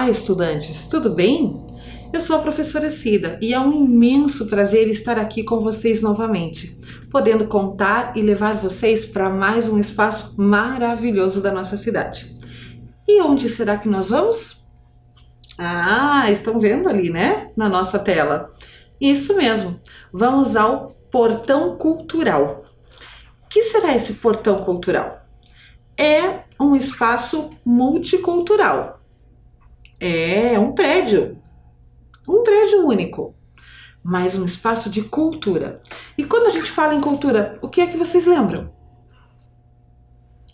Olá, estudantes, tudo bem? Eu sou a professora Cida e é um imenso prazer estar aqui com vocês novamente, podendo contar e levar vocês para mais um espaço maravilhoso da nossa cidade. E onde será que nós vamos? Estão vendo ali, né? Na nossa tela. Isso mesmo, vamos ao Portão Cultural. O que será esse Portão Cultural? É um espaço multicultural. É um prédio único, mas um espaço de cultura. E quando a gente fala em cultura, o que é que vocês lembram?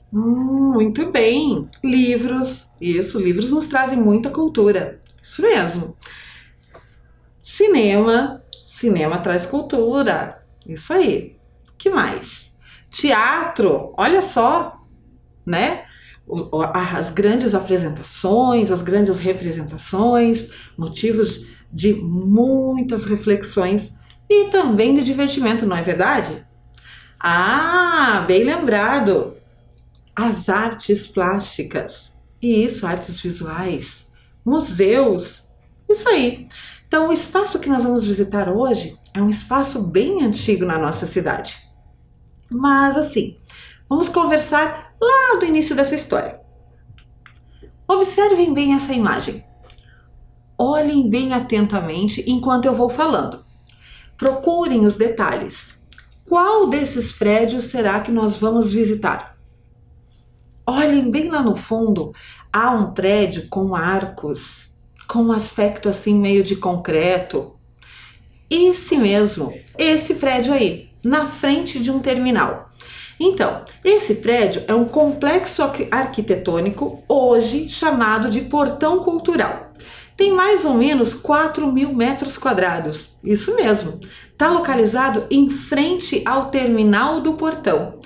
Muito bem, livros. Isso, livros nos trazem muita cultura. Isso mesmo. Cinema traz cultura. Isso aí. O que mais? Teatro, olha só, né? As grandes apresentações, as grandes representações, motivos de muitas reflexões e também de divertimento, não é verdade? Bem lembrado! As artes plásticas, e isso, artes visuais, museus, isso aí. Então, o espaço que nós vamos visitar hoje é um espaço bem antigo na nossa cidade. Mas assim, vamos conversar lá do início dessa história. Observem bem essa imagem. Olhem bem atentamente enquanto eu vou falando. Procurem os detalhes. Qual desses prédios será que nós vamos visitar? Olhem bem lá no fundo, há um prédio com arcos, com um aspecto assim meio de concreto. Esse mesmo, esse prédio aí, na frente de um terminal. Então, esse prédio é um complexo arquitetônico, hoje chamado de Portão Cultural. Tem mais ou menos 4.000 metros quadrados, isso mesmo. Está localizado em frente ao terminal do portão.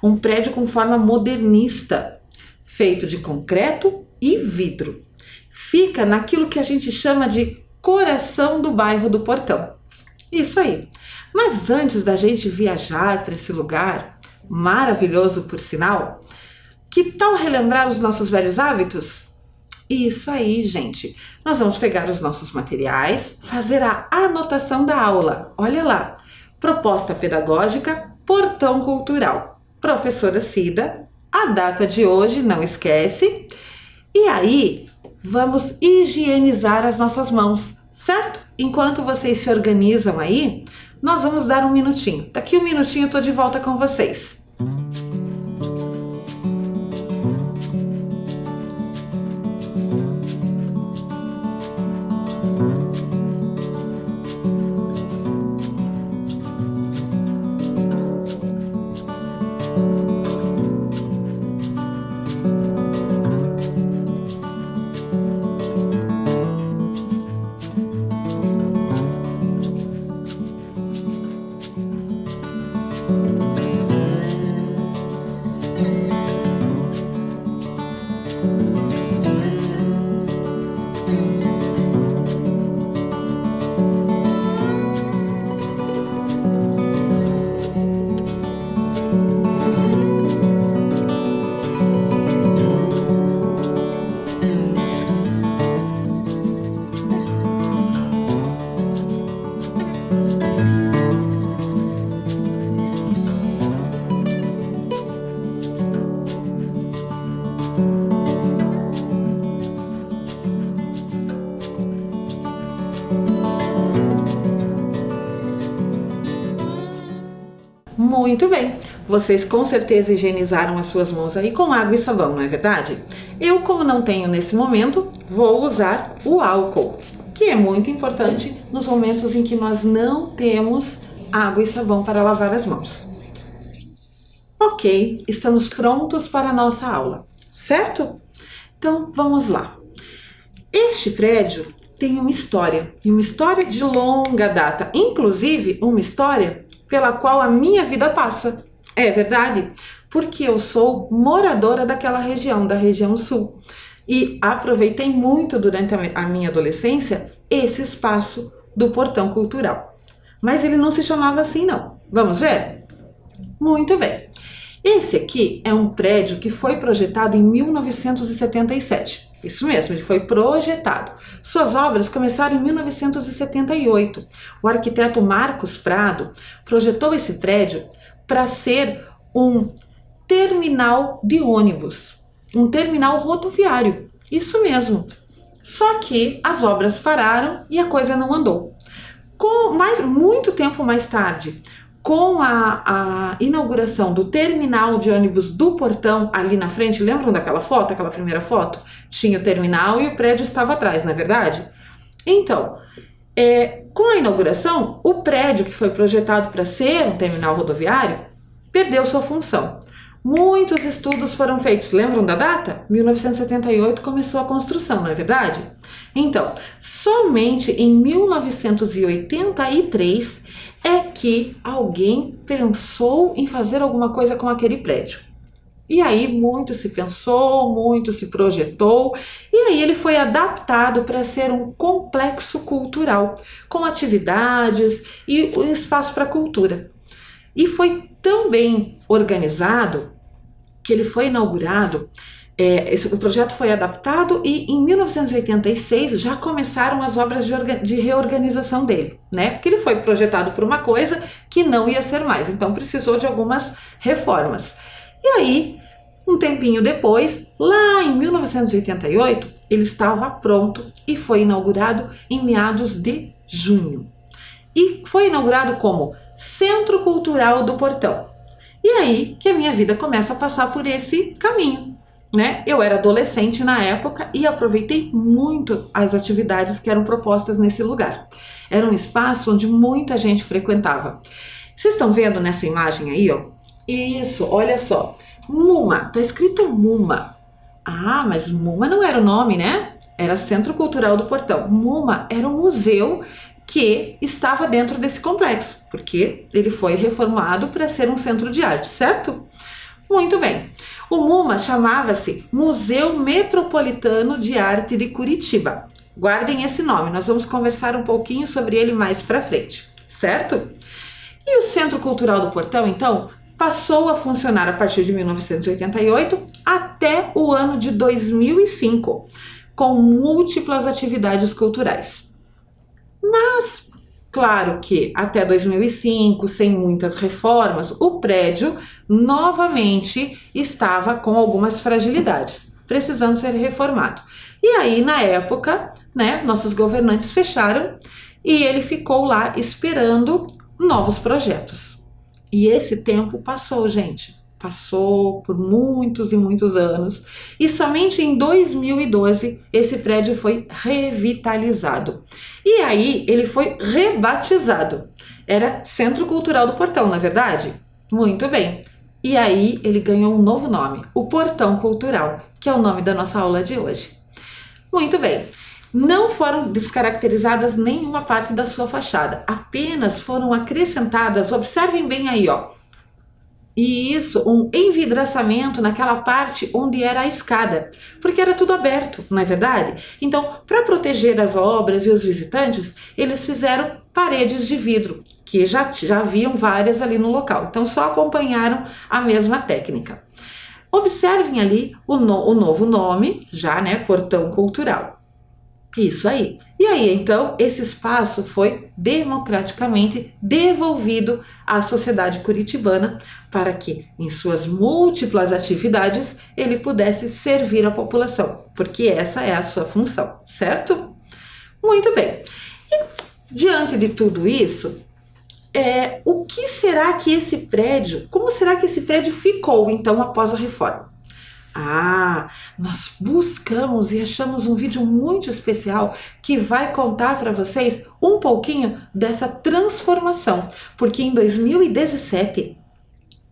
Um prédio com forma modernista, feito de concreto e vidro. Fica naquilo que a gente chama de coração do bairro do Portão. Isso aí. Mas antes da gente viajar para esse lugar, maravilhoso por sinal, que tal relembrar os nossos velhos hábitos? Isso aí, gente. Nós vamos pegar os nossos materiais, fazer a anotação da aula. Olha lá. Proposta pedagógica, Portão Cultural. Professora Cida, a data de hoje, não esquece. E aí, vamos higienizar as nossas mãos, certo? Enquanto vocês se organizam aí, nós vamos dar um minutinho. Daqui um minutinho eu tô de volta com vocês. Muito bem, vocês com certeza higienizaram as suas mãos aí com água e sabão, não é verdade? Eu, como não tenho nesse momento, vou usar o álcool, que é muito importante nos momentos em que nós não temos água e sabão para lavar as mãos. Ok, estamos prontos para a nossa aula, certo? Então, vamos lá. Este prédio tem uma história, e uma história de longa data, inclusive uma história pela qual a minha vida passa. É verdade, porque eu sou moradora daquela região, da região sul, e aproveitei muito durante a minha adolescência esse espaço do Portão Cultural. Mas ele não se chamava assim não. Vamos ver? Muito bem. Esse aqui é um prédio que foi projetado em 1977. Isso mesmo, ele foi projetado. Suas obras começaram em 1978. O arquiteto Marcos Prado projetou esse prédio para ser um terminal de ônibus, um terminal rodoviário. Isso mesmo. Só que as obras pararam e a coisa não andou. Muito tempo mais tarde, com a inauguração do terminal de ônibus do Portão ali na frente, lembram daquela foto, aquela primeira foto? Tinha o terminal e o prédio estava atrás, não é verdade? Então, com a inauguração, o prédio que foi projetado para ser um terminal rodoviário perdeu sua função. Muitos estudos foram feitos, lembram da data? 1978 começou a construção, não é verdade? Então, somente em 1983 é que alguém pensou em fazer alguma coisa com aquele prédio. E aí muito se pensou, muito se projetou, e aí ele foi adaptado para ser um complexo cultural, com atividades e um espaço para cultura. E foi tão bem organizado que ele foi inaugurado, o projeto foi adaptado e em 1986 já começaram as obras de reorganização dele, né? Porque ele foi projetado por uma coisa que não ia ser mais, então precisou de algumas reformas. E aí, um tempinho depois, lá em 1988, ele estava pronto e foi inaugurado em meados de junho. E foi inaugurado como Centro Cultural do Portão. E aí que a minha vida começa a passar por esse caminho, né? Eu era adolescente na época e aproveitei muito as atividades que eram propostas nesse lugar. Era um espaço onde muita gente frequentava. Vocês estão vendo nessa imagem aí, ó? Isso, olha só. MUMA, tá escrito MUMA. Ah, mas MUMA não era o nome, né? Era Centro Cultural do Portão. MUMA era um museu que estava dentro desse complexo, porque ele foi reformado para ser um centro de arte, certo? Muito bem. O MUMA chamava-se Museu Metropolitano de Arte de Curitiba. Guardem esse nome, nós vamos conversar um pouquinho sobre ele mais para frente, certo? E o Centro Cultural do Portão, então, passou a funcionar a partir de 1988 até o ano de 2005, com múltiplas atividades culturais. Mas, claro que até 2005, sem muitas reformas, o prédio novamente estava com algumas fragilidades, precisando ser reformado. E aí, na época, né, nossos governantes fecharam e ele ficou lá esperando novos projetos. E esse tempo passou, gente. Passou por muitos e muitos anos e somente em 2012 esse prédio foi revitalizado. E aí ele foi rebatizado. Era Centro Cultural do Portão, não é verdade? Muito bem. E aí ele ganhou um novo nome, o Portão Cultural, que é o nome da nossa aula de hoje. Muito bem. Não foram descaracterizadas nenhuma parte da sua fachada, apenas foram acrescentadas, observem bem aí, ó. E isso, um envidraçamento naquela parte onde era a escada, porque era tudo aberto, não é verdade? Então, para proteger as obras e os visitantes, eles fizeram paredes de vidro, que já haviam várias ali no local, então só acompanharam a mesma técnica. Observem ali o novo nome, já, né, Portão Cultural. Isso aí. E aí, então, esse espaço foi democraticamente devolvido à sociedade curitibana para que, em suas múltiplas atividades, ele pudesse servir a população, porque essa é a sua função, certo? Muito bem. E, diante de tudo isso, o que será que esse prédio, como será que esse prédio ficou, então, após a reforma? Nós buscamos e achamos um vídeo muito especial que vai contar para vocês um pouquinho dessa transformação, porque em 2017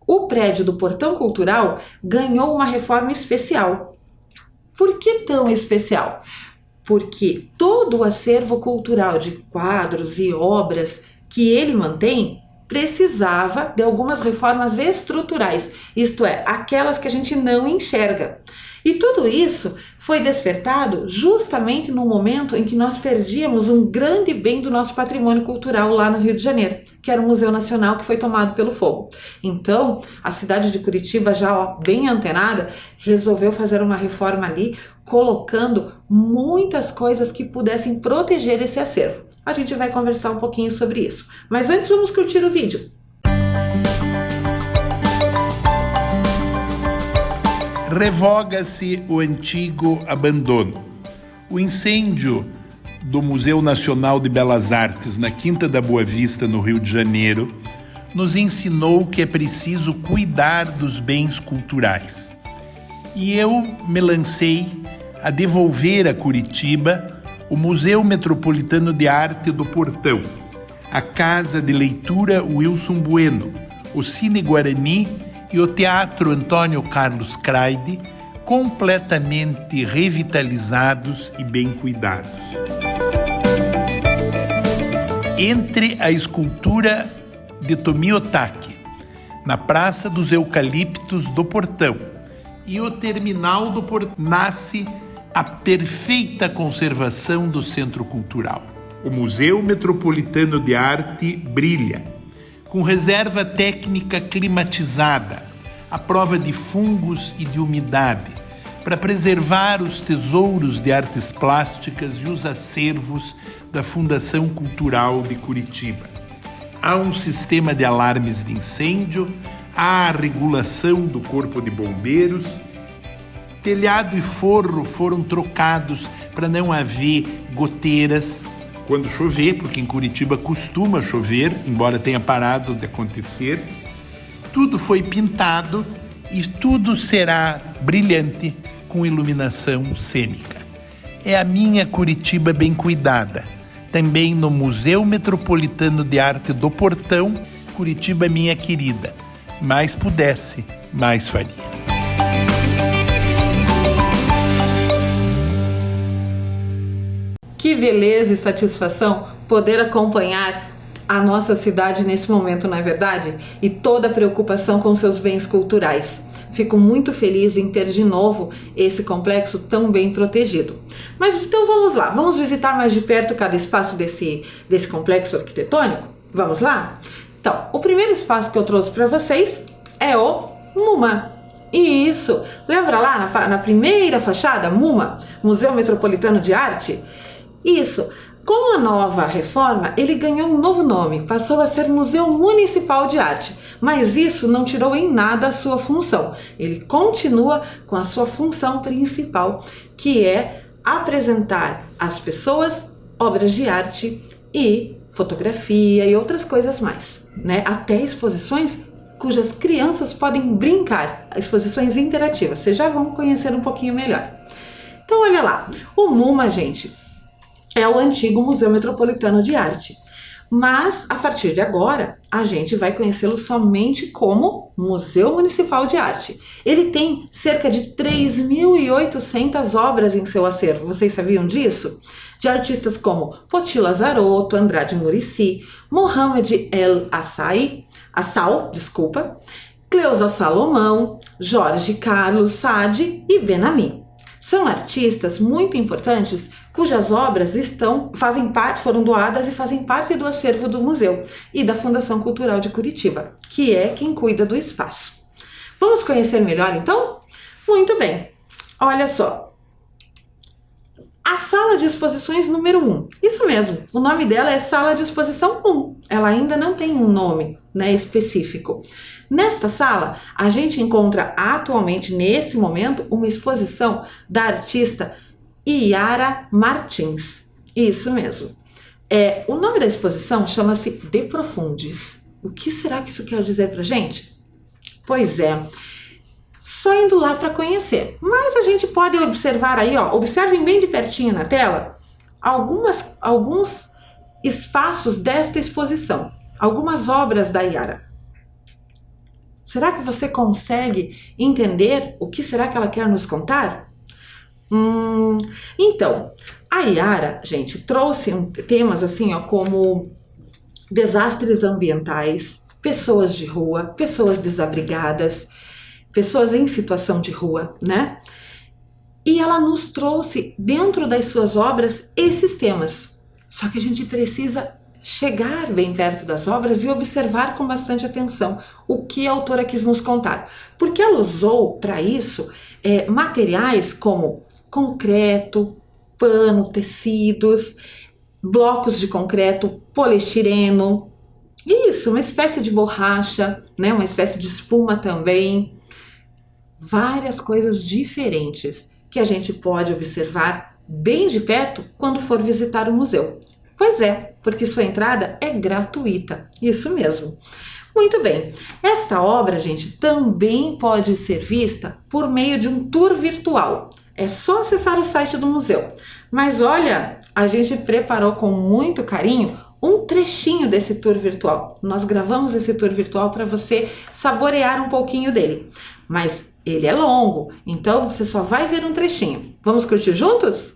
o prédio do Portão Cultural ganhou uma reforma especial. Por que tão especial? Porque todo o acervo cultural de quadros e obras que ele mantém precisava de algumas reformas estruturais, isto é, aquelas que a gente não enxerga. E tudo isso foi despertado justamente no momento em que nós perdíamos um grande bem do nosso patrimônio cultural lá no Rio de Janeiro, que era o Museu Nacional, que foi tomado pelo fogo. Então, a cidade de Curitiba, já bem antenada, resolveu fazer uma reforma ali, colocando muitas coisas que pudessem proteger esse acervo. A gente vai conversar um pouquinho sobre isso. Mas antes, vamos curtir o vídeo. Revoga-se o antigo abandono. O incêndio do Museu Nacional de Belas Artes na Quinta da Boa Vista, no Rio de Janeiro, nos ensinou que é preciso cuidar dos bens culturais. E eu me lancei a devolver a Curitiba o Museu Metropolitano de Arte do Portão, a Casa de Leitura Wilson Bueno, o Cine Guarani e o Teatro Antônio Carlos Craide, completamente revitalizados e bem cuidados. Entre a escultura de Tomio Otaki, na Praça dos Eucaliptos do Portão, e o terminal do Portão, nasce a perfeita conservação do Centro Cultural. O Museu Metropolitano de Arte brilha, com reserva técnica climatizada, à prova de fungos e de umidade, para preservar os tesouros de artes plásticas e os acervos da Fundação Cultural de Curitiba. Há um sistema de alarmes de incêndio, há a regulação do Corpo de Bombeiros, telhado e forro foram trocados para não haver goteiras quando chover, porque em Curitiba costuma chover, embora tenha parado de acontecer. Tudo foi pintado e tudo será brilhante com iluminação cênica. É a minha Curitiba bem cuidada. Também no Museu Metropolitano de Arte do Portão, Curitiba minha querida. Mais pudesse, mais faria. Que beleza e satisfação poder acompanhar a nossa cidade nesse momento, não é verdade? E toda a preocupação com seus bens culturais. Fico muito feliz em ter de novo esse complexo tão bem protegido. Mas então vamos lá, vamos visitar mais de perto cada espaço desse complexo arquitetônico? Vamos lá? Então, o primeiro espaço que eu trouxe para vocês é o MUMA. E isso, lembra lá na primeira fachada, MUMA, Museu Metropolitano de Arte? Isso, com a nova reforma, ele ganhou um novo nome, passou a ser Museu Municipal de Arte, mas isso não tirou em nada a sua função. Ele continua com a sua função principal, que é apresentar às pessoas obras de arte e fotografia e outras coisas mais, né? Até exposições cujas crianças podem brincar, exposições interativas. Vocês já vão conhecer um pouquinho melhor. Então, olha lá, o MUMA, gente, é o antigo Museu Metropolitano de Arte, mas a partir de agora a gente vai conhecê-lo somente como Museu Municipal de Arte. Ele tem cerca de 3.800 obras em seu acervo, vocês sabiam disso? De artistas como Poti Lazarotto, Andrade Muricy, Mohamed El Assal, Cleusa Salomão, Jorge Carlos Sade e Ben-Ami. São artistas muito importantes cujas obras foram doadas e fazem parte do acervo do museu e da Fundação Cultural de Curitiba, que é quem cuida do espaço. Vamos conhecer melhor então? Muito bem, olha só. A sala de exposições número 1, isso mesmo, o nome dela é Sala de Exposição 1, ela ainda não tem um nome, né, específico. Nesta sala, a gente encontra atualmente, nesse momento, uma exposição da artista Yara Martins, isso mesmo. O nome da exposição chama-se De Profundis. O que será que isso quer dizer pra gente? Pois é, só indo lá para conhecer. Mas a gente pode observar aí, ó, observem bem de pertinho na tela, alguns espaços desta exposição, algumas obras da Yara. Será que você consegue entender o que será que ela quer nos contar? Então, a Yara, gente, trouxe temas assim, ó, como desastres ambientais, pessoas de rua, pessoas desabrigadas, pessoas em situação de rua, né? e ela nos trouxe dentro das suas obras esses temas. Só que a gente precisa chegar bem perto das obras e observar com bastante atenção o que a autora quis nos contar. Porque ela usou para isso materiais como concreto, pano, tecidos, blocos de concreto, poliestireno, isso, uma espécie de borracha, né? Uma espécie de espuma também, várias coisas diferentes que a gente pode observar bem de perto quando for visitar o museu. Pois é, porque sua entrada é gratuita, isso mesmo. Muito bem, esta obra, gente, também pode ser vista por meio de um tour virtual. É só acessar o site do museu. Mas olha, a gente preparou com muito carinho um trechinho desse tour virtual. Nós gravamos esse tour virtual para você saborear um pouquinho dele. Mas ele é longo, então você só vai ver um trechinho. Vamos curtir juntos?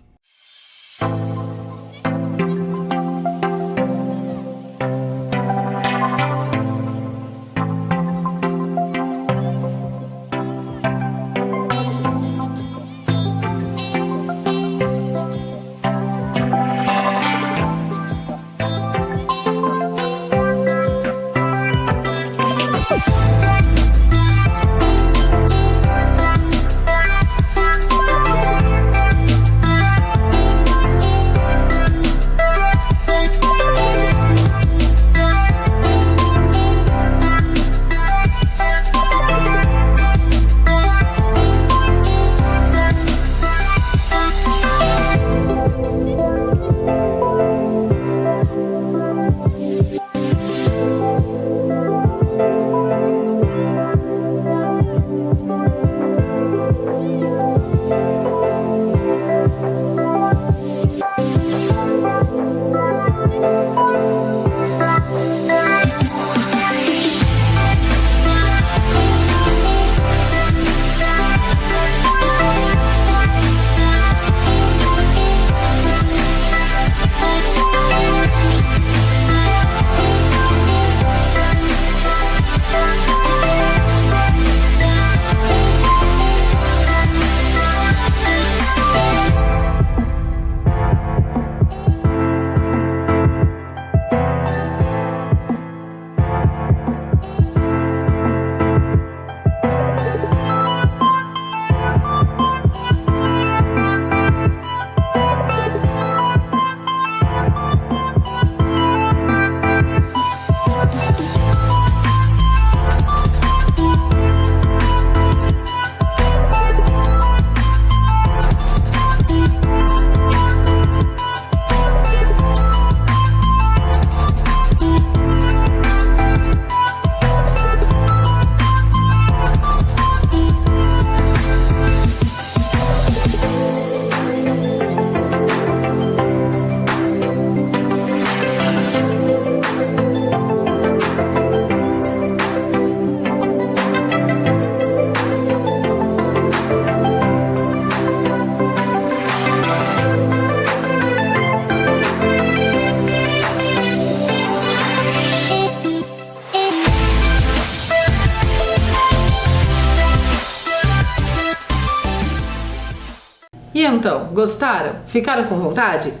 E então, gostaram? Ficaram com vontade?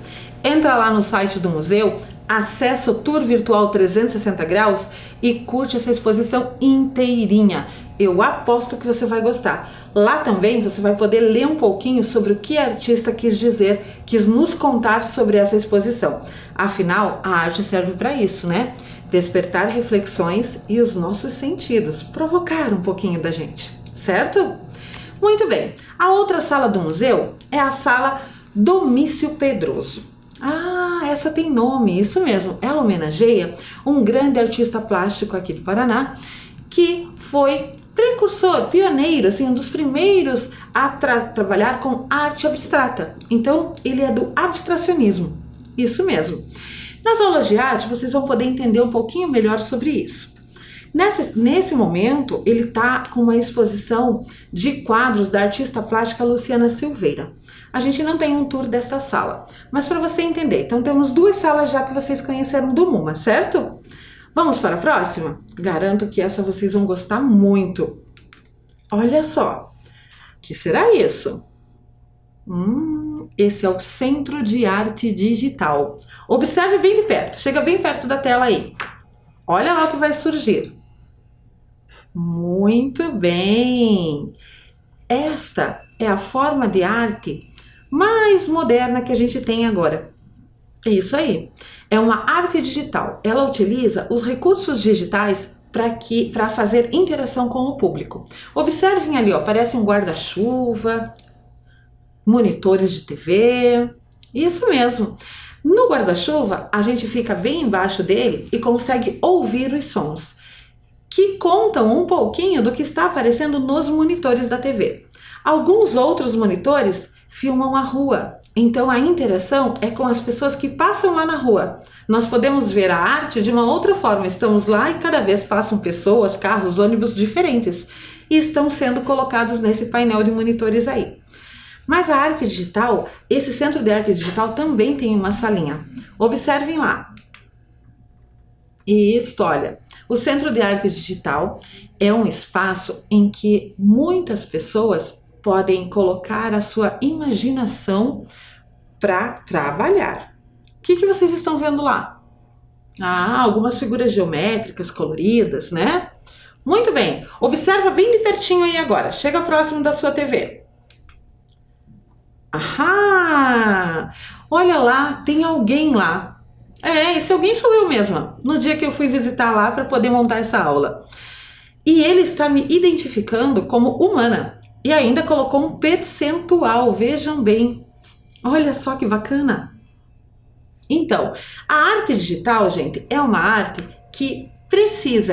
Entra lá no site do museu, acessa o Tour Virtual 360 Graus e curte essa exposição inteirinha. Eu aposto que você vai gostar. Lá também você vai poder ler um pouquinho sobre o que a artista quis dizer, quis nos contar sobre essa exposição. Afinal, a arte serve para isso, né? Despertar reflexões e os nossos sentidos, provocar um pouquinho da gente, certo? Muito bem, a outra sala do museu é a sala Domício Pedroso. Ah, essa tem nome, isso mesmo, ela homenageia um grande artista plástico aqui do Paraná, que foi precursor, pioneiro, assim, um dos primeiros a trabalhar com arte abstrata. Então, ele é do abstracionismo, isso mesmo. Nas aulas de arte, vocês vão poder entender um pouquinho melhor sobre isso. Nesse momento, ele está com uma exposição de quadros da artista plástica Luciana Silveira. A gente não tem um tour dessa sala, mas para você entender, então temos duas salas já que vocês conheceram do MUMA, certo? Vamos para a próxima? Garanto que essa vocês vão gostar muito. Olha só, o que será isso? Esse é o Centro de Arte Digital. Observe bem de perto, chega bem perto da tela aí. Olha lá o que vai surgir. Muito bem! Esta é a forma de arte mais moderna que a gente tem agora. Isso aí. É uma arte digital. Ela utiliza os recursos digitais para fazer interação com o público. Observem ali, ó, parece um guarda-chuva, monitores de TV. Isso mesmo. No guarda-chuva, a gente fica bem embaixo dele e consegue ouvir os sons, que contam um pouquinho do que está aparecendo nos monitores da TV. Alguns outros monitores filmam a rua, então a interação é com as pessoas que passam lá na rua. Nós podemos ver a arte de uma outra forma, estamos lá e cada vez passam pessoas, carros, ônibus diferentes e estão sendo colocados nesse painel de monitores aí. Mas a arte digital, esse Centro de Arte Digital também tem uma salinha. Observem lá. Isso, olha, o Centro de Arte Digital é um espaço em que muitas pessoas podem colocar a sua imaginação para trabalhar. O que vocês estão vendo lá? Algumas figuras geométricas coloridas, né? Muito bem, observa bem de pertinho aí agora, chega próximo da sua TV. Olha lá, tem alguém lá. Esse alguém sou eu mesma, no dia que eu fui visitar lá para poder montar essa aula. E ele está me identificando como humana e ainda colocou um percentual, vejam bem. Olha só que bacana. Então, a arte digital, gente, é uma arte que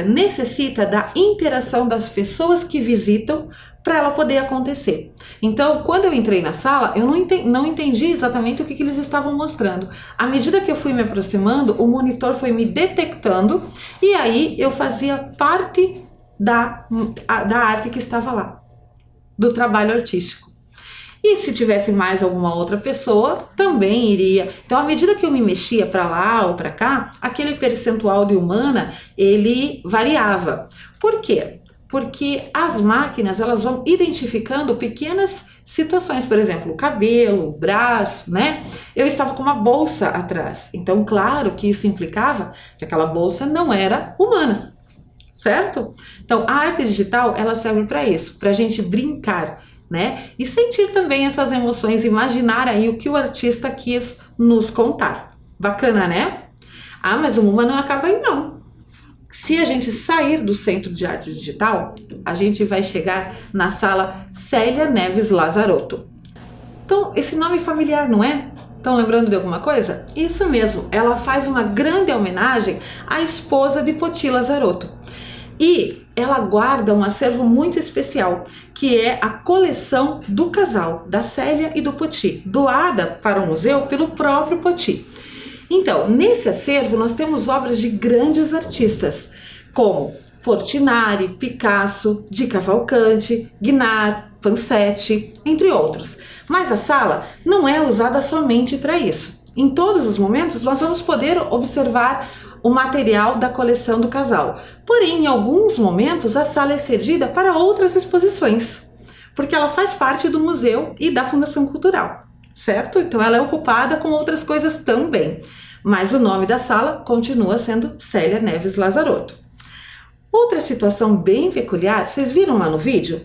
necessita da interação das pessoas que visitam para ela poder acontecer. Então, quando eu entrei na sala, eu não entendi exatamente o que eles estavam mostrando. À medida que eu fui me aproximando, o monitor foi me detectando e aí eu fazia parte da arte que estava lá, do trabalho artístico. E se tivesse mais alguma outra pessoa, também iria. Então, à medida que eu me mexia para lá ou para cá, aquele percentual de humana, ele variava. Por quê? Porque as máquinas, elas vão identificando pequenas situações, por exemplo, o cabelo, o braço, né? Eu estava com uma bolsa atrás, então claro que isso implicava que aquela bolsa não era humana, certo? Então a arte digital, ela serve para isso, para a gente brincar, né? E sentir também essas emoções, imaginar aí o que o artista quis nos contar. Bacana, né? Mas o MUMA não acaba aí não. Se a gente sair do Centro de Arte Digital, a gente vai chegar na sala Célia Neves Lazarotto. Então, esse nome familiar, não é? Estão lembrando de alguma coisa? Isso mesmo, ela faz uma grande homenagem à esposa de Poti Lazarotto. E ela guarda um acervo muito especial, que é a coleção do casal, da Célia e do Poti, doada para o museu pelo próprio Poti. Então, nesse acervo nós temos obras de grandes artistas, como Portinari, Picasso, Di Cavalcanti, Guinar, Vanzetti, entre outros. Mas a sala não é usada somente para isso. Em todos os momentos nós vamos poder observar o material da coleção do casal. Porém, em alguns momentos a sala é cedida para outras exposições, porque ela faz parte do museu e da Fundação Cultural. Certo? Então ela é ocupada com outras coisas também, mas o nome da sala continua sendo Célia Neves Lazarotto. Outra situação bem peculiar, vocês viram lá no vídeo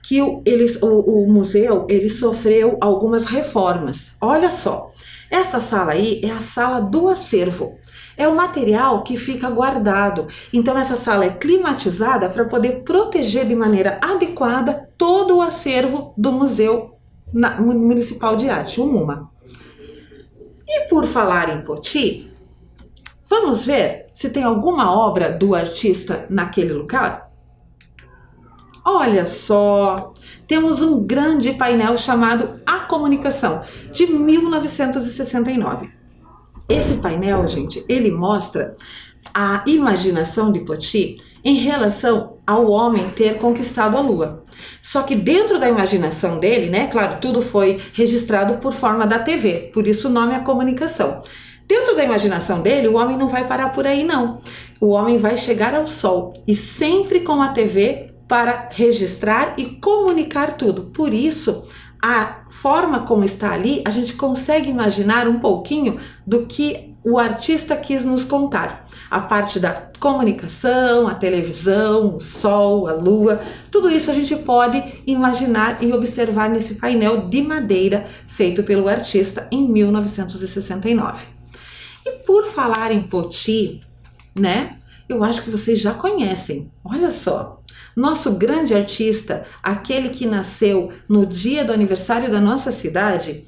que o museu ele sofreu algumas reformas. Olha só, essa sala aí é a sala do acervo. É o material que fica guardado. Então essa sala é climatizada para poder proteger de maneira adequada todo o acervo do Museu Municipal de Arte, o MUMA. E por falar em Poti, vamos ver se tem alguma obra do artista naquele lugar? Olha só, temos um grande painel chamado A Comunicação, de 1969. Esse painel, gente, ele mostra a imaginação de Poti em relação ao homem ter conquistado a Lua. Só que dentro da imaginação dele, né, claro, tudo foi registrado por forma da TV, por isso o nome é Comunicação. Dentro da imaginação dele, o homem não vai parar por aí não. O homem vai chegar ao Sol e sempre com a TV para registrar e comunicar tudo. Por isso, a forma como está ali, a gente consegue imaginar um pouquinho do que o artista quis nos contar. A parte da comunicação, a televisão, o sol, a lua, tudo isso a gente pode imaginar e observar nesse painel de madeira feito pelo artista em 1969. E por falar em Poti, né? Eu acho que vocês já conhecem. Olha só, nosso grande artista, aquele que nasceu no dia do aniversário da nossa cidade,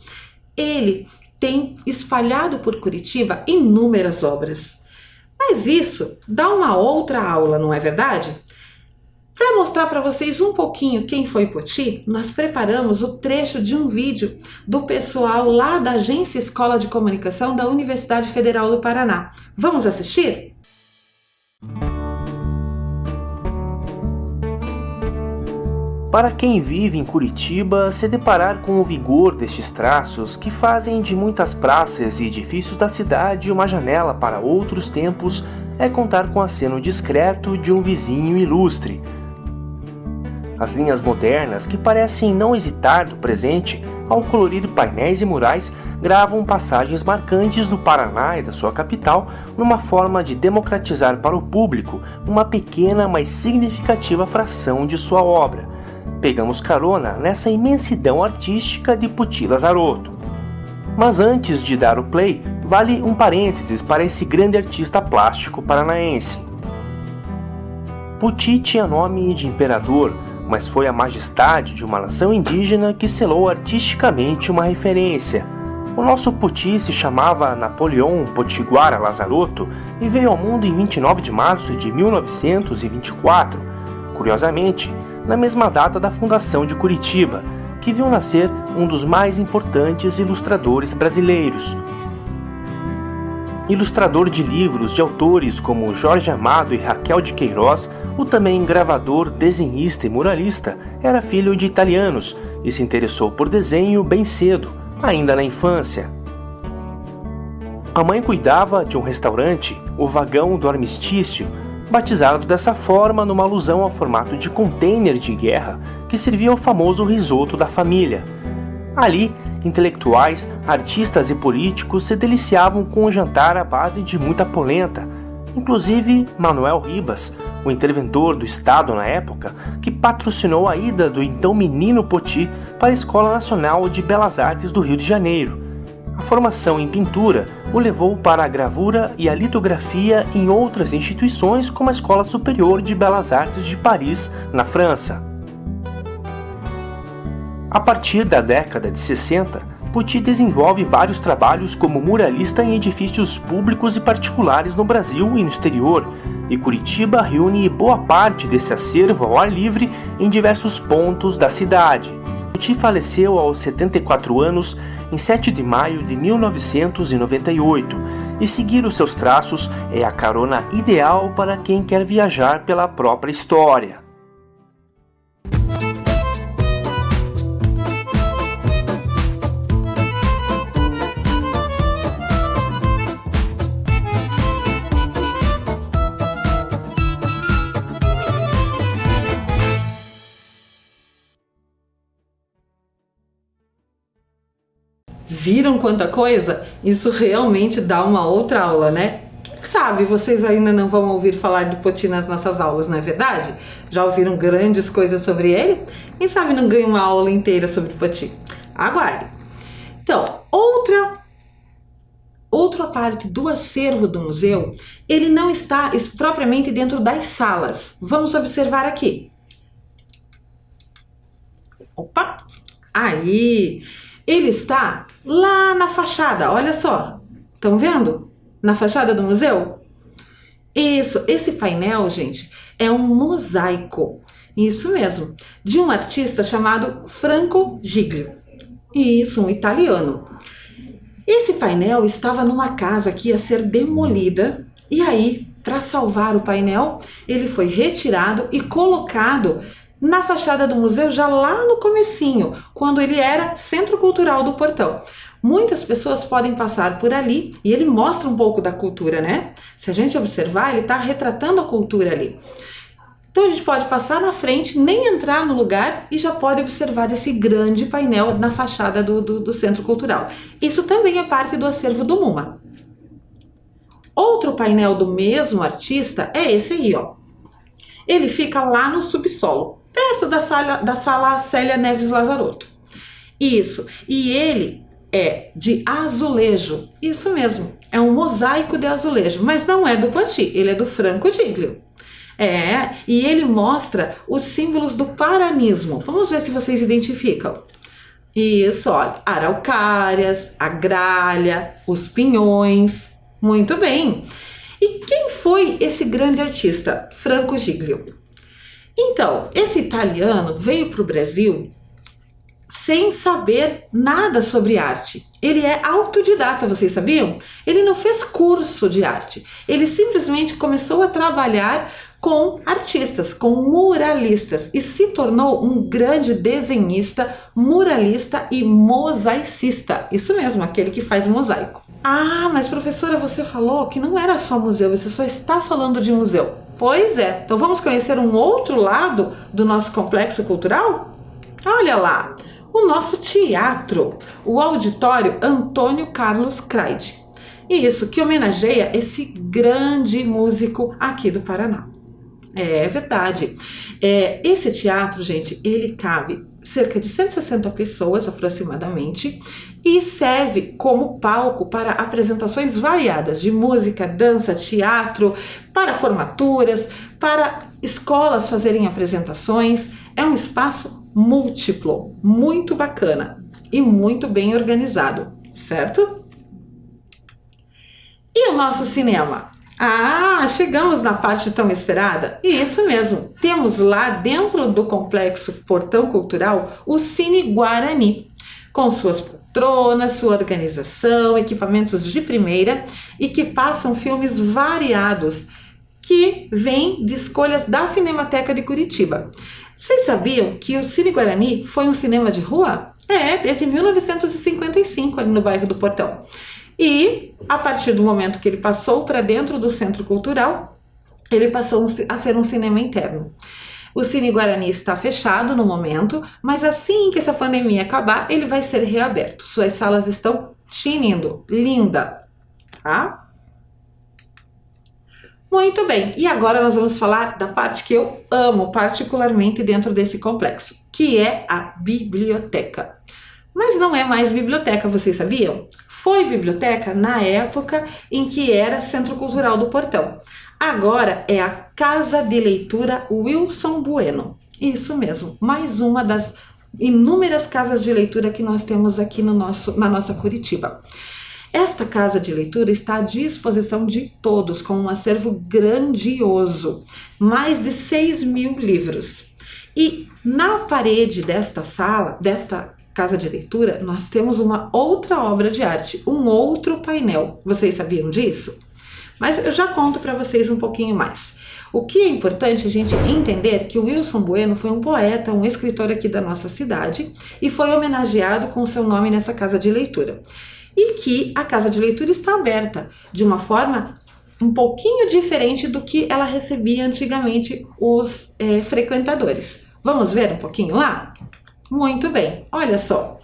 ele tem espalhado por Curitiba inúmeras obras. Mas isso dá uma outra aula, não é verdade? Para mostrar para vocês um pouquinho quem foi Poti, nós preparamos o trecho de um vídeo do pessoal lá da Agência Escola de Comunicação da Universidade Federal do Paraná. Vamos assistir? Para quem vive em Curitiba, se deparar com o vigor destes traços que fazem de muitas praças e edifícios da cidade uma janela para outros tempos é contar com o aceno discreto de um vizinho ilustre. As linhas modernas, que parecem não hesitar do presente, ao colorir painéis e murais, gravam passagens marcantes do Paraná e da sua capital numa forma de democratizar para o público uma pequena, mas significativa fração de sua obra. Pegamos carona nessa imensidão artística de Poti Lazarotto. Mas antes de dar o play, vale um parênteses para esse grande artista plástico paranaense. Poti tinha nome de imperador, mas foi a majestade de uma nação indígena que selou artisticamente uma referência. O nosso Poti se chamava Napoleão Potiguara Lazarotto e veio ao mundo em 29 de março de 1924, curiosamente, na mesma data da fundação de Curitiba, que viu nascer um dos mais importantes ilustradores brasileiros. Ilustrador de livros de autores como Jorge Amado e Raquel de Queiroz, o também gravador, desenhista e muralista era filho de italianos e se interessou por desenho bem cedo, ainda na infância. A mãe cuidava de um restaurante, o Vagão do Armistício, batizado dessa forma numa alusão ao formato de container de guerra que servia ao famoso risoto da família. Ali, intelectuais, artistas e políticos se deliciavam com o jantar à base de muita polenta, inclusive Manuel Ribas, o interventor do Estado na época, que patrocinou a ida do então menino Poti para a Escola Nacional de Belas Artes do Rio de Janeiro. A formação em pintura o levou para a gravura e a litografia em outras instituições, como a Escola Superior de Belas Artes de Paris, na França. A partir da década de 60, Poti desenvolve vários trabalhos como muralista em edifícios públicos e particulares no Brasil e no exterior, e Curitiba reúne boa parte desse acervo ao ar livre em diversos pontos da cidade. Poti faleceu aos 74 anos em 7 de maio de 1998, e seguir os seus traços é a carona ideal para quem quer viajar pela própria história. Viram quanta coisa? Isso realmente dá uma outra aula, né? Quem sabe vocês ainda não vão ouvir falar de Poti nas nossas aulas, não é verdade? Já ouviram grandes coisas sobre ele? Quem sabe não ganha uma aula inteira sobre Poti? Aguarde! Então, outra parte do acervo do museu, ele não está propriamente dentro das salas. Vamos observar aqui. Opa! Aí! Ele está lá na fachada, olha só. Estão vendo? Na fachada do museu? Isso, esse painel, gente, é um mosaico. Isso mesmo, de um artista chamado Franco Giglio. Isso, um italiano. Esse painel estava numa casa que ia ser demolida e aí, para salvar o painel, ele foi retirado e colocado na fachada do museu já lá no comecinho, quando ele era Centro Cultural do Portão. Muitas pessoas podem passar por ali e ele mostra um pouco da cultura, né? Se a gente observar, ele está retratando a cultura ali. Então a gente pode passar na frente, nem entrar no lugar e já pode observar esse grande painel na fachada do Centro Cultural. Isso também é parte do acervo do MUMA. Outro painel do mesmo artista é esse aí, ó. Ele fica lá no subsolo, perto da sala Célia Neves Lazarotto. Isso, e ele é de azulejo, isso mesmo, é um mosaico de azulejo, mas não é do Poiti, ele é do Franco Giglio. E ele mostra os símbolos do paranismo. Vamos ver se vocês identificam. Isso, olha, araucárias, a gralha, os pinhões. Muito bem. E quem foi esse grande artista? Franco Giglio. Então, esse italiano veio para o Brasil sem saber nada sobre arte. Ele é autodidata, vocês sabiam? Ele não fez curso de arte. Ele simplesmente começou a trabalhar com artistas, com muralistas e se tornou um grande desenhista, muralista e mosaicista. Isso mesmo, aquele que faz mosaico. Ah, mas professora, você falou que não era só museu, você só está falando de museu. Pois é, então vamos conhecer um outro lado do nosso complexo cultural? Olha lá, o nosso teatro, o Auditório Antônio Carlos Craide. Isso, que homenageia esse grande músico aqui do Paraná. É verdade. Esse teatro, gente, ele cabe cerca de 160 pessoas aproximadamente e serve como palco para apresentações variadas de música, dança, teatro, para formaturas, para escolas fazerem apresentações. É um espaço múltiplo, muito bacana e muito bem organizado, certo? E o nosso cinema? Ah, chegamos na parte tão esperada. Isso mesmo, temos lá dentro do complexo Portão Cultural o Cine Guarani, com suas poltronas, sua organização, equipamentos de primeira e que passam filmes variados que vêm de escolhas da Cinemateca de Curitiba. Vocês sabiam que o Cine Guarani foi um cinema de rua? Desde 1955, ali no bairro do Portão. E, a partir do momento que ele passou para dentro do Centro Cultural, ele passou a ser um cinema interno. O Cine Guarani está fechado no momento, mas assim que essa pandemia acabar, ele vai ser reaberto. Suas salas estão tinindo, linda, tá? Muito bem, e agora nós vamos falar da parte que eu amo particularmente dentro desse complexo, que é a biblioteca. Mas não é mais biblioteca, vocês sabiam? Foi biblioteca na época em que era Centro Cultural do Portão. Agora é a Casa de Leitura Wilson Bueno. Isso mesmo, mais uma das inúmeras casas de leitura que nós temos aqui na nossa Curitiba. Esta casa de leitura está à disposição de todos, com um acervo grandioso, mais de 6.000 livros. E na parede desta casa de leitura, nós temos uma outra obra de arte, um outro painel. Vocês sabiam disso? Mas eu já conto para vocês um pouquinho mais. O que é importante a gente entender que o Wilson Bueno foi um poeta, um escritor aqui da nossa cidade e foi homenageado com seu nome nessa casa de leitura. E que a casa de leitura está aberta de uma forma um pouquinho diferente do que ela recebia antigamente os frequentadores. Vamos ver um pouquinho lá? Muito bem, olha só.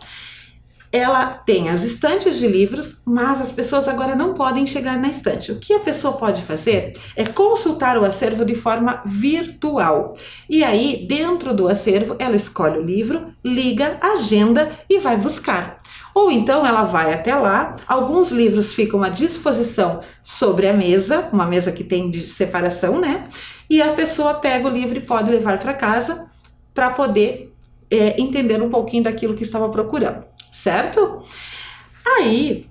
Ela tem as estantes de livros, mas as pessoas agora não podem chegar na estante. O que a pessoa pode fazer é consultar o acervo de forma virtual. E aí, dentro do acervo, ela escolhe o livro, liga, agenda e vai buscar. Ou então ela vai até lá, alguns livros ficam à disposição sobre a mesa, uma mesa que tem de separação, né? E a pessoa pega o livro e pode levar para casa para poder entender um pouquinho daquilo que estava procurando, certo? Aí,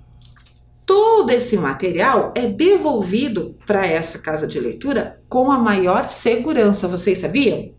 todo esse material é devolvido para essa casa de leitura com a maior segurança, vocês sabiam?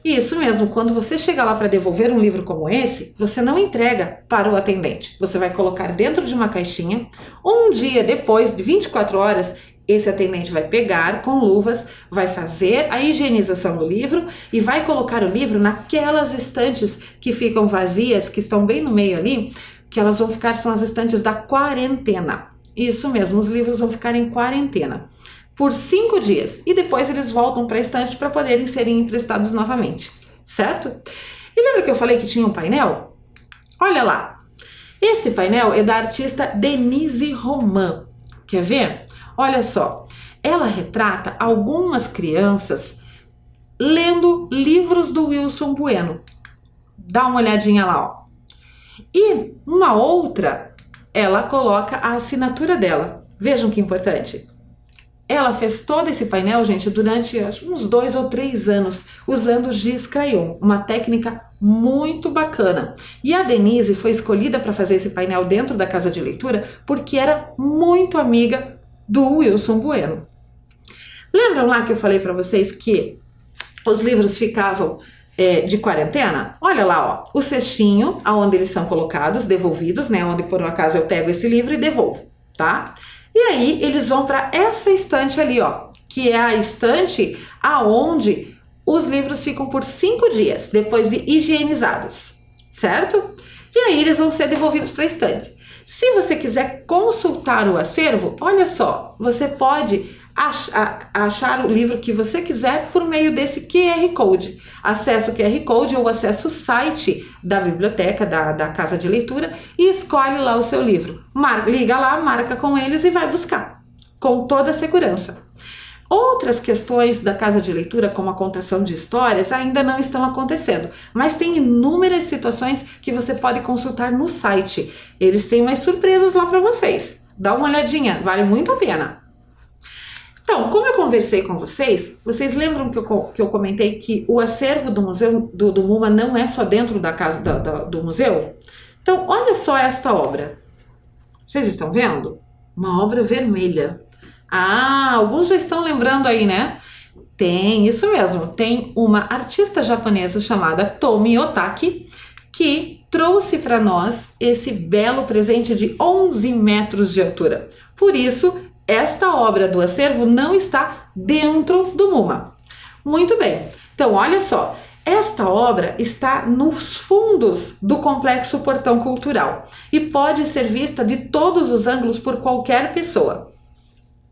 Isso mesmo, quando você chega lá para devolver um livro como esse, você não entrega para o atendente, você vai colocar dentro de uma caixinha, um dia depois de 24 horas, esse atendente vai pegar com luvas, vai fazer a higienização do livro e vai colocar o livro naquelas estantes que ficam vazias, que estão bem no meio ali, que elas vão ficar, são as estantes da quarentena. Isso mesmo, os livros vão ficar em quarentena. por 5 dias e depois eles voltam para a estante para poderem serem emprestados novamente, certo? E lembra que eu falei que tinha um painel? Olha lá, esse painel é da artista Denise Roman, quer ver? Olha só, ela retrata algumas crianças lendo livros do Wilson Bueno. Dá uma olhadinha lá, ó. E uma outra, ela coloca a assinatura dela. Vejam que importante. Ela fez todo esse painel, gente, durante uns 2 ou 3 anos, usando giz crayon, uma técnica muito bacana. E a Denise foi escolhida para fazer esse painel dentro da casa de leitura porque era muito amiga do Wilson Bueno. Lembram lá que eu falei para vocês que os livros ficavam de quarentena? Olha lá, ó, o cestinho aonde eles são colocados, devolvidos, né? Onde por um acaso eu pego esse livro e devolvo, tá? E aí eles vão para essa estante ali, ó, que é a estante aonde os livros ficam por 5 dias, depois de higienizados, certo? E aí eles vão ser devolvidos para a estante. Se você quiser consultar o acervo, olha só, você pode achar o livro que você quiser por meio desse QR Code. Acesse o QR Code ou acesse o site da biblioteca, da casa de leitura e escolhe lá o seu livro. Liga lá, marca com eles e vai buscar, com toda a segurança. Outras questões da casa de leitura, como a contação de histórias, ainda não estão acontecendo, mas tem inúmeras situações que você pode consultar no site. Eles têm umas surpresas lá para vocês. Dá uma olhadinha, vale muito a pena. Então, como eu conversei com vocês, vocês lembram que eu comentei que o acervo do museu do MUMA não é só dentro da casa do museu? Então, olha só esta obra. Vocês estão vendo? Uma obra vermelha. Ah, alguns já estão lembrando aí, né? Tem, isso mesmo, tem uma artista japonesa chamada Tomi Otaki que trouxe para nós esse belo presente de 11 metros de altura. Por isso, esta obra do acervo não está dentro do MUMA. Muito bem, então olha só, esta obra está nos fundos do Complexo Portão Cultural e pode ser vista de todos os ângulos por qualquer pessoa.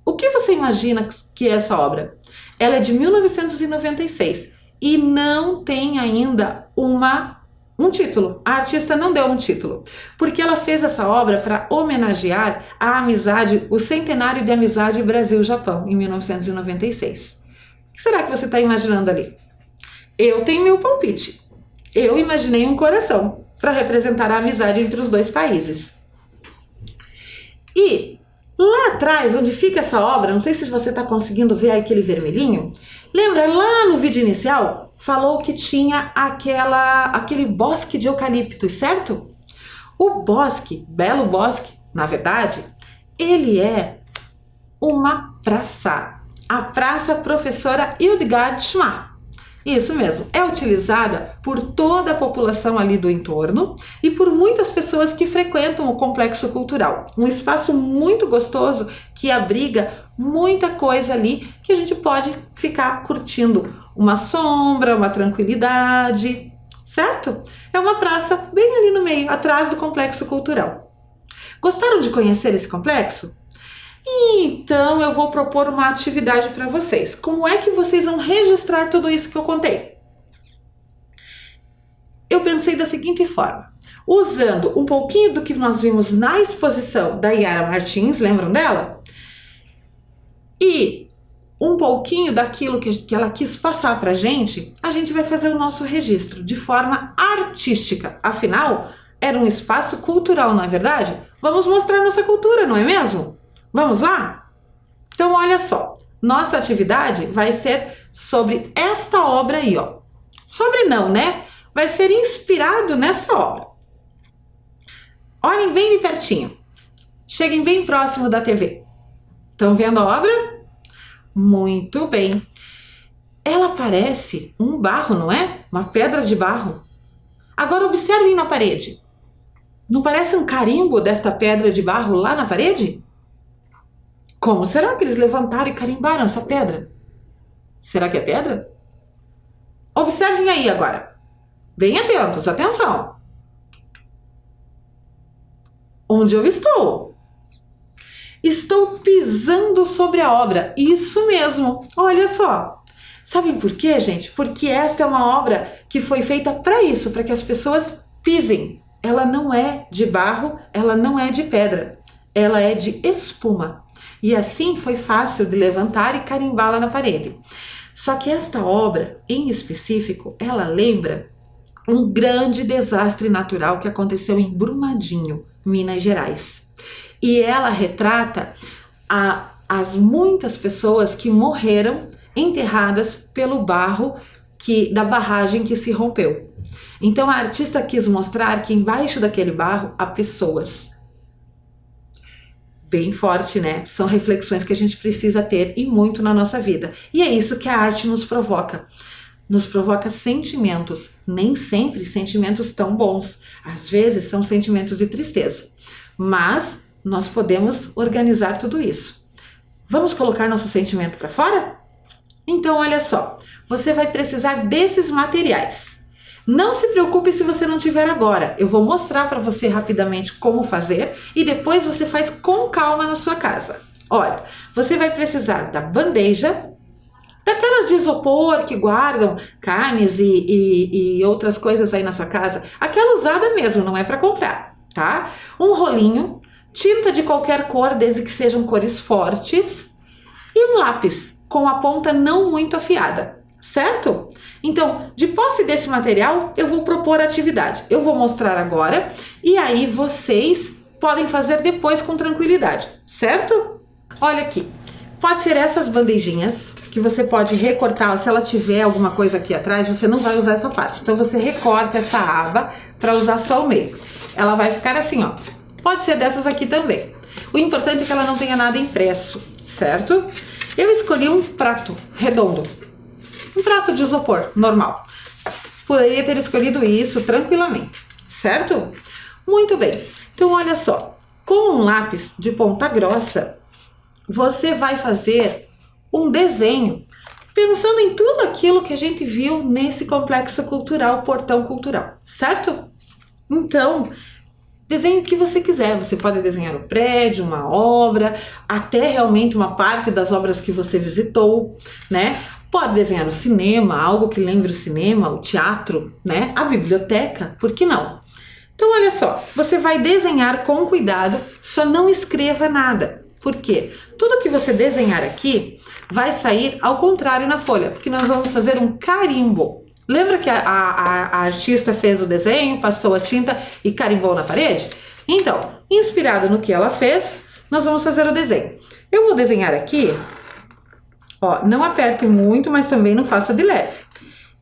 O que você imagina que é essa obra? Ela é de 1996 e não tem ainda um título. A artista não deu um título, porque ela fez essa obra para homenagear a amizade, o centenário de amizade Brasil-Japão, em 1996. O que será que você está imaginando ali? Eu tenho meu palpite. Eu imaginei um coração para representar a amizade entre os dois países. E lá atrás, onde fica essa obra, não sei se você está conseguindo ver aquele vermelhinho, lembra lá no vídeo inicial? Falou que tinha aquele bosque de eucaliptos, certo? O bosque, belo bosque, na verdade, ele é uma praça. A Praça Professora Hildegard Schmar. Isso mesmo, é utilizada por toda a população ali do entorno e por muitas pessoas que frequentam o Complexo Cultural. Um espaço muito gostoso que abriga muita coisa ali que a gente pode ficar curtindo. Uma sombra, uma tranquilidade, certo? É uma praça bem ali no meio, atrás do Complexo Cultural. Gostaram de conhecer esse complexo? Então eu vou propor uma atividade para vocês. Como é que vocês vão registrar tudo isso que eu contei? Eu pensei da seguinte forma, usando um pouquinho do que nós vimos na exposição da Yara Martins, lembram dela? E um pouquinho daquilo que ela quis passar para a gente vai fazer o nosso registro de forma artística. Afinal, era um espaço cultural, não é verdade? Vamos mostrar nossa cultura, não é mesmo? Vamos lá? Então, olha só. Nossa atividade vai ser sobre esta obra aí, ó. Sobre não, né? Vai ser inspirado nessa obra. Olhem bem de pertinho. Cheguem bem próximo da TV. Estão vendo a obra? Muito bem. Ela parece um barro, não é? Uma pedra de barro. Agora observem na parede. Não parece um carimbo desta pedra de barro lá na parede? Como será que eles levantaram e carimbaram essa pedra? Será que é pedra? Observem aí agora. Bem atentos, atenção. Onde eu estou? Estou pisando sobre a obra. Isso mesmo, olha só. Sabem por quê, gente? Porque esta é uma obra que foi feita para isso, para que as pessoas pisem. Ela não é de barro, ela não é de pedra, ela é de espuma. E assim foi fácil de levantar e carimbá-la na parede. Só que esta obra, em específico, ela lembra um grande desastre natural que aconteceu em Brumadinho, Minas Gerais. E ela retrata as muitas pessoas que morreram enterradas pelo barro da barragem que se rompeu. Então a artista quis mostrar que embaixo daquele barro há pessoas. Bem forte, né? São reflexões que a gente precisa ter e muito na nossa vida. E é isso que a arte nos provoca. Nos provoca sentimentos, nem sempre sentimentos tão bons. Às vezes são sentimentos de tristeza. Mas nós podemos organizar tudo isso. Vamos colocar nosso sentimento para fora? Então, olha só, você vai precisar desses materiais. Não se preocupe se você não tiver agora. Eu vou mostrar para você rapidamente como fazer e depois você faz com calma na sua casa. Olha, você vai precisar da bandeja, daquelas de isopor que guardam carnes e outras coisas aí na sua casa. Aquela usada mesmo, não é para comprar, tá? Um rolinho, tinta de qualquer cor, desde que sejam cores fortes, e um lápis com a ponta não muito afiada, certo? Então, de posse desse material, eu vou propor a atividade. Eu vou mostrar agora e aí vocês podem fazer depois com tranquilidade, certo? Olha aqui, pode ser essas bandejinhas que você pode recortar. Se ela tiver alguma coisa aqui atrás, você não vai usar essa parte. Então você recorta essa aba para usar só o meio. Ela vai ficar assim, ó. Pode ser dessas aqui também. O importante é que ela não tenha nada impresso, certo? Eu escolhi um prato redondo, um prato de isopor normal. Poderia ter escolhido isso tranquilamente, certo? Muito bem. Então, olha só, com um lápis de ponta grossa, você vai fazer um desenho pensando em tudo aquilo que a gente viu nesse complexo cultural, Portão Cultural, certo? Então, desenhe o que você quiser. Você pode desenhar um prédio, uma obra, até realmente uma parte das obras que você visitou, né? Pode desenhar o cinema, algo que lembre o cinema, o teatro, né? A biblioteca, por que não? Então, olha só, você vai desenhar com cuidado, só não escreva nada. Por quê? Tudo que você desenhar aqui vai sair ao contrário na folha, porque nós vamos fazer um carimbo. Lembra que a artista fez o desenho, passou a tinta e carimbou na parede? Então, inspirado no que ela fez, nós vamos fazer o desenho. Eu vou desenhar aqui, ó, não aperte muito, mas também não faça de leve.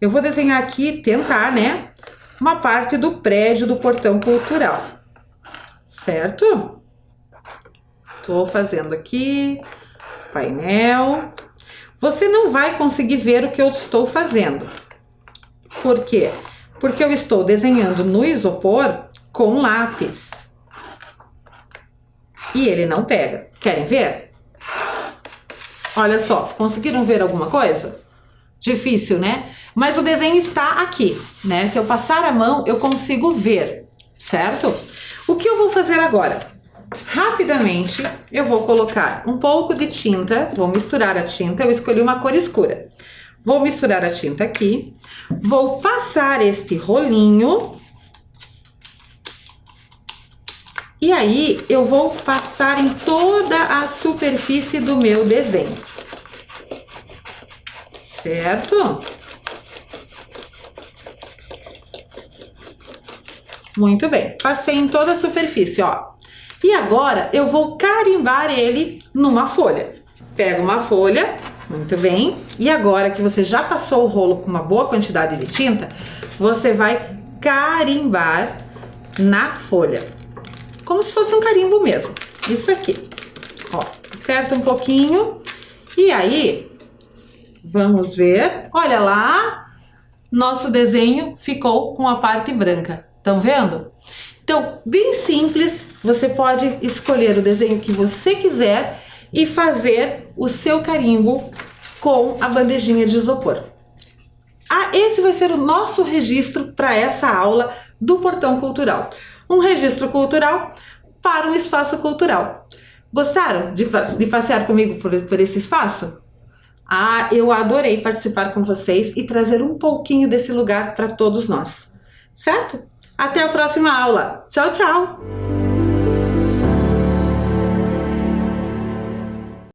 Eu vou desenhar aqui, tentar, né, uma parte do prédio do Portão Cultural, certo? Tô fazendo aqui, painel. Você não vai conseguir ver o que eu estou fazendo. Por quê? Porque eu estou desenhando no isopor com lápis. E ele não pega. Querem ver? Olha só, conseguiram ver alguma coisa? Difícil, né? Mas o desenho está aqui, né? Se eu passar a mão, eu consigo ver, certo? O que eu vou fazer agora? Rapidamente, eu vou colocar um pouco de tinta, vou misturar a tinta, eu escolhi uma cor escura. Vou misturar a tinta aqui, vou passar este rolinho e aí eu vou passar em toda a superfície do meu desenho, certo? Muito bem, passei em toda a superfície, ó. E agora eu vou carimbar ele numa folha. Pego uma folha. Muito bem. E agora que você já passou o rolo com uma boa quantidade de tinta, você vai carimbar na folha. Como se fosse um carimbo mesmo. Isso aqui. Ó, aperta um pouquinho. E aí, vamos ver. Olha lá, nosso desenho ficou com a parte branca. Estão vendo? Então, bem simples, você pode escolher o desenho que você quiser e fazer o seu carimbo com a bandejinha de isopor. Esse vai ser o nosso registro para essa aula do Portão Cultural. Um registro cultural para um espaço cultural. Gostaram de passear comigo por esse espaço? Ah, eu adorei participar com vocês e trazer um pouquinho desse lugar para todos nós. Certo? Até a próxima aula. Tchau, tchau!